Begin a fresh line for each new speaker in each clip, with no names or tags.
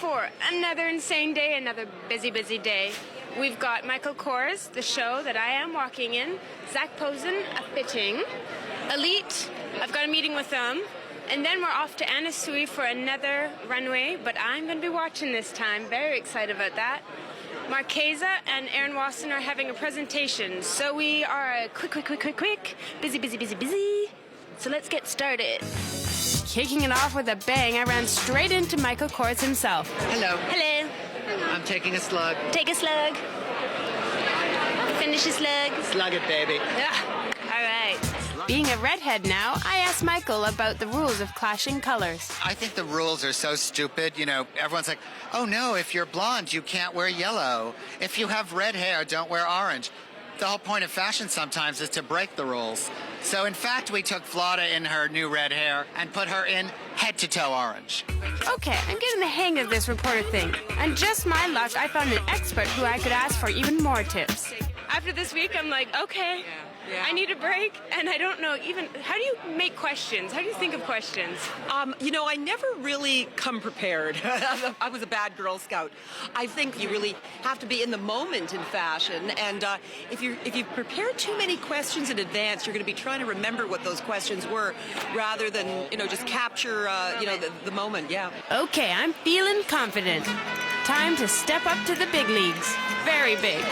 for another insane day, another busy, busy day. We've got Michael Kors, the show that I am walking in, Zach Posen, a fitting, Elite, I've got a meeting with them, and then we're off to N.Y.C for another runway, but I'm going to be watching this time. Very excited about that. Marquesa and N.Y.C are having a presentation, so we are quick, busy. So let's get started. Kicking it off with a bang, I ran straight into Michael Kors himself.
Hello.
Hello.
I'm taking a slug.
Take a slug. Finish a slug.
Slug it, baby.
Yeah. All right. Being a redhead now, I asked Michael about the rules of clashing colors.
I think the rules are so stupid. You know, everyone's like, oh no, if you're blonde, you can't wear yellow. If you have red hair, don't wear orange. The whole point of fashion sometimes is to break the rules. So in fact, we took Flauta in her new red hair and put her in head-to-toe orange.
Okay, I'm getting the hang of this reporter thing. And just my luck, I found an expert who I could ask for even more tips. After this week, I'm like, okay, I need a break, and I don't know even, how do you make questions? How do you think of questions?
You know, I never really come prepared. I was a bad Girl Scout. I think you really have to be in the moment in fashion, and if you prepare too many questions in advance, you're going to be trying to remember what those questions were, rather than, you know, just capture, the moment, yeah.
Okay, I'm feeling confident. Time to step up to the big leagues. Very big.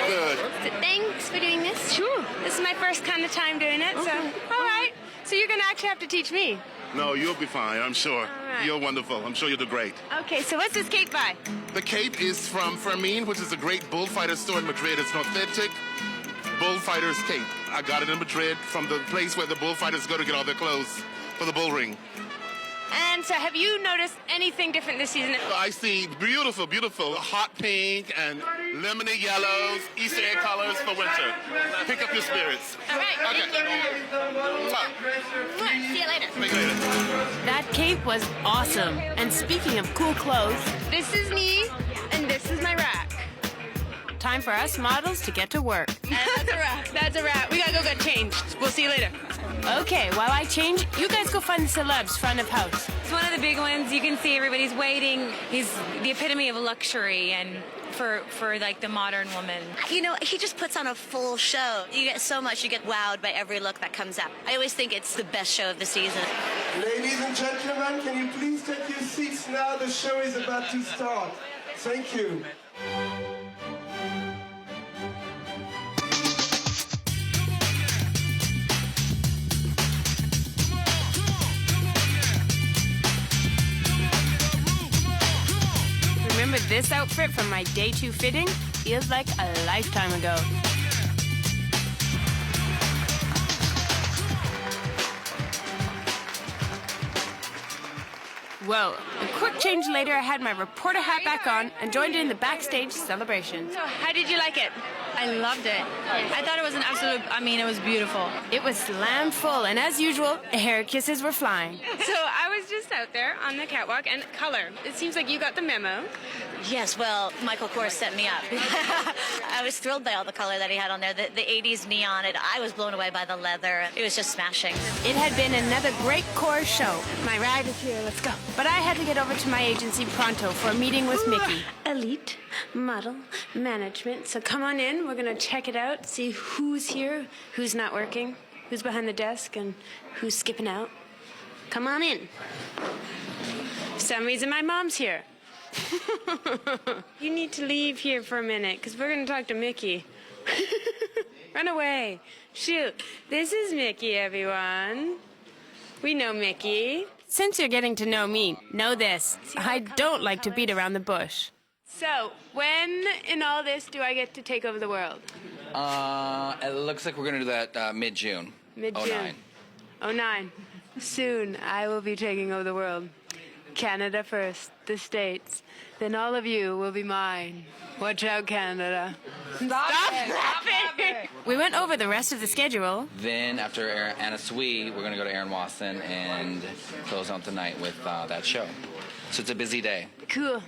Good.
Thanks for doing this. Sure. This is my first kind of time doing it, so all right. So you're going to actually have to teach me.
No, you'll be fine, I'm sure.
right.
You're wonderful. I'm sure you'll do great.
Okay, so what's this cape by?
The cape is from Fermin, which is a great bullfighter store in Madrid. It's an authentic bullfighter's cape. I got it in Madrid from the place where the bullfighters go to get all their clothes for the bull ring.
And so have you noticed anything different this season?
I see beautiful, beautiful hot pink and lemony yellows, Easter egg colors for winter. Pick up your spirits.
All right.
Okay.
Mwah. See you later.
See you later.
That cape was awesome. And speaking of cool clothes, this is me and this is my rack. Time for us models to get to work. And that's a wrap. That's a wrap. We gotta go get changed. We'll see you later. Okay, while I change, you guys go find the celebs front of house.
It's one of the big ones. You can see everybody's waiting. He's the epitome of luxury and for like the modern woman.
You know, he just puts on a full show. You get so much, you get wowed by every look that comes up. I always think it's the best show of the season.
Ladies and gentlemen, can you please take your seats now? The show is about to start. Thank you.
Remember this outfit from my day 2 fitting? Feels like a lifetime ago. Whoa, a quick change later, I had my reporter hat back on and joined in the backstage celebration. So how did you like it?
I loved it. I thought it was it was beautiful.
It was slam full, and as usual, hair kisses were flying. So I was just out there on the catwalk, and color. It seems like you got the memo.
Yes, well, Michael Kors set me up. I was thrilled by all the color that he had on there. The 80s neon, I was blown away by the leather. It was just smashing.
It had been another great Kors show. My ride is here, let's go. But I had to get over to my agency pronto for a meeting with Mickey. Elite model management. So come on in, we're gonna check it out, see who's here, who's not working, who's behind the desk, and who's skipping out. Come on in. For some reason, my mom's here. You need to leave here for a minute, because we're going to talk to Mickey. Run away. Shoot. This is Mickey, everyone. We know Mickey. Since you're getting to know me, know this. I don't like to beat around the bush. So, when in all this do I get to take over the world?
It looks like we're going to do that mid-June.
Mid-June. 09. Soon, I will be taking over the world. Canada first, the States. Then all of you will be mine. Watch out, Canada. Stop it! We went over the rest of the schedule.
Then after N.Y.C, we're going to go to N.Y.C and close out the night with that show. So it's a busy day.
Cool.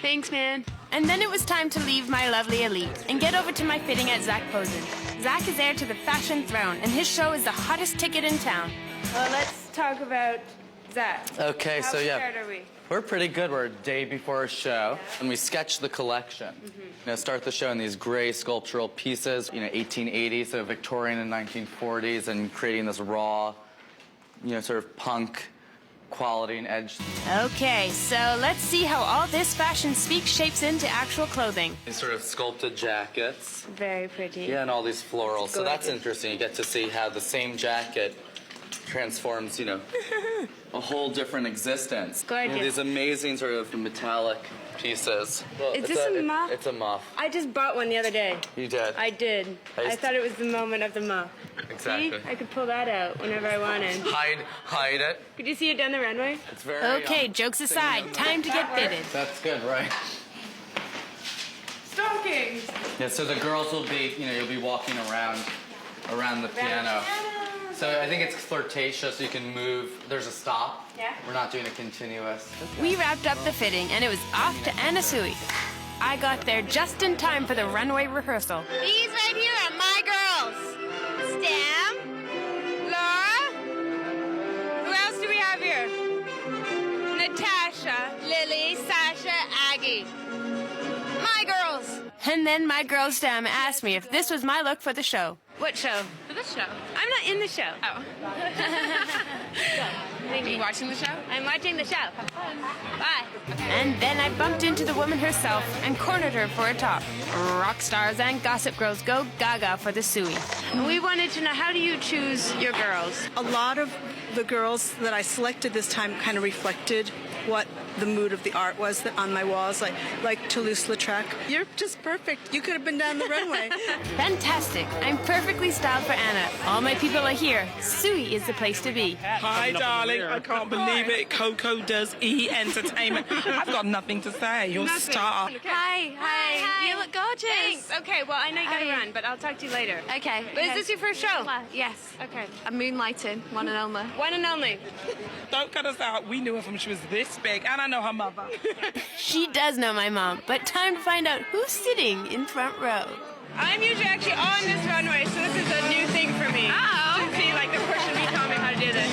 Thanks, man. And then it was time to leave my lovely Elite and get over to my fitting at Zach Posen. Zach is heir to the fashion throne, and his show is the hottest ticket in town. Well, let's talk about Zach.
Okay,
how
so yeah.
prepared are we?
We're pretty good. We're a day before a show, and we sketch the collection. Start the show in these gray sculptural pieces, 1880s, so Victorian and 1940s, and creating this raw, sort of punk quality and edge.
Okay, so let's see how all this fashion speak shapes into actual clothing.
These sort of sculpted jackets.
Very pretty.
Yeah, and all these florals. So that's
Gorgeous.
interesting. You get to see how the same jacket transforms, a whole different existence.
Gorgeous.
These amazing sort of metallic pieces. Well,
Is this a muff?
It's a muff.
I just bought one the other day.
You did?
I did. I thought it was the moment of the muff.
Exactly.
See? I could pull that out whenever I wanted.
Hide it.
Could you see it down the runway?
It's very...
Okay, jokes aside, time to get fitted.
That's good, right?
Stockings!
Yeah, so the girls will be, you'll be walking around the piano. So I think it's flirtatious. You can move. There's a stop.
Yeah.
We're not doing a continuous.
We wrapped up the fitting, and it was off to N.Y.C. I got there just in time for the runway rehearsal. These right here are my girls. Stam, Laura. Who else do we have here? Natasha, Lily, Sasha, Aggie. My girls. And then my girl Stam asked me if this was my look for the show. What show?
For this show.
I'm not in the show.
Oh. Are you watching the show?
I'm watching the show. Have fun. Bye. And then I bumped into the woman herself and cornered her for a talk. Rock stars and gossip girls go gaga for the Suey. We wanted to know, how do you choose your girls?
A lot of the girls that I selected this time kind of reflected what the mood of the art was that on my walls, like Toulouse-Lautrec. You're just perfect. You could have been down the runway.
Fantastic. I'm perfectly styled for Anna. All my people are here. Suey is the place to be.
Hi, darling. I can't believe it. Coco does E-Entertainment. I've got nothing to say. You're a star.
Hi.
You look gorgeous.
Thanks. Okay, well, I know you gotta run, but I'll talk to you later.
Okay.
But is this your first show?
Yes.
Okay.
I'm moonlighting, one and only.
One and only.
Don't cut us out. We knew her from she was this big, and I know her mother.
She does know my mom, but time to find out who's sitting in front row. I'm usually actually on this runway, so this is a new thing for me.
Oh.
To see, like, they're pushing me, telling me how to do this.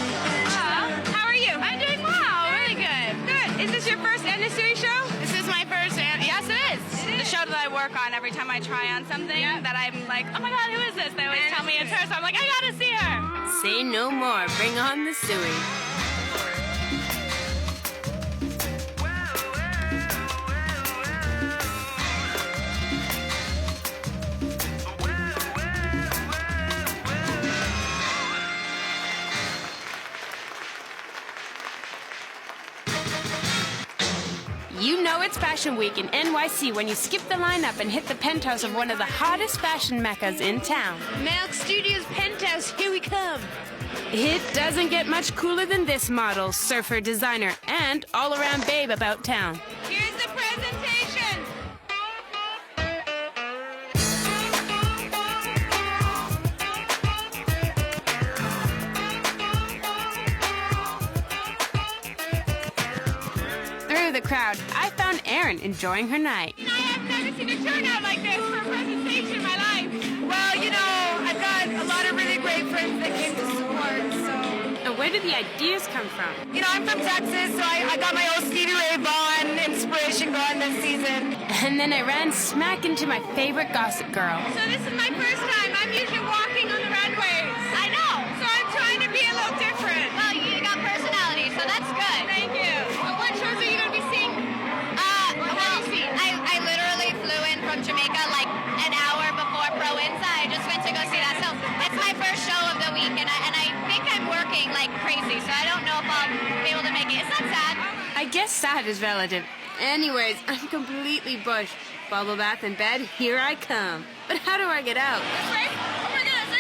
How are you?
I'm doing well. Really good.
Good. Is this your first N.Y.C show?
This is my first, yes, it is. The show that I work on every time I try on something that I'm like, oh my God, who is this? They always tell me it's her, so I'm like, I gotta see her.
Say no more. Bring on the Suey. You know it's Fashion Week in N.Y.C when you skip the lineup and hit the penthouse of one of the hottest fashion meccas in town. Milk Studios penthouse, here we come. It doesn't get much cooler than this model, surfer, designer, and all-around babe about town. Here's the presentation. Through the crowd, I found Erin enjoying her night.
I have never seen a turnout like this for a presentation in my life. Well, I've got a lot of really great friends that came to support, so.
And where did the ideas come from?
I'm from Texas, so I got my old Stevie Ray Vaughan inspiration going this season.
And then I ran smack into my favorite gossip girl.
So this is my first time. I'm usually walking on the runways. I know. So I'm trying to be a little different. Well, you got personality, so that's good. Thank you. What shows are you going to be seeing? I literally flew in from Jamaica like an hour before Pro Insa. I just went to go see that. So it's my first show of the week, and I think I'm working like crazy, so I don't know if I'll be able to make it. It's not sad.
I guess sad is relative. Anyways, I'm completely bushed. Bubble bath in bed, here I come. But how do I get out?
This way? Oh my goodness, I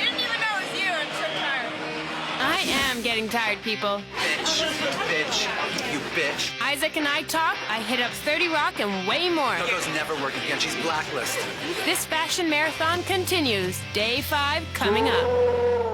didn't even know it was you. I'm so tired.
I am getting tired, people.
Bitch, you bitch.
Isaac and I talk, I hit up 30 Rock and way more.
Coco's never working again. She's blacklisted.
This fashion marathon continues. Day 5 coming up.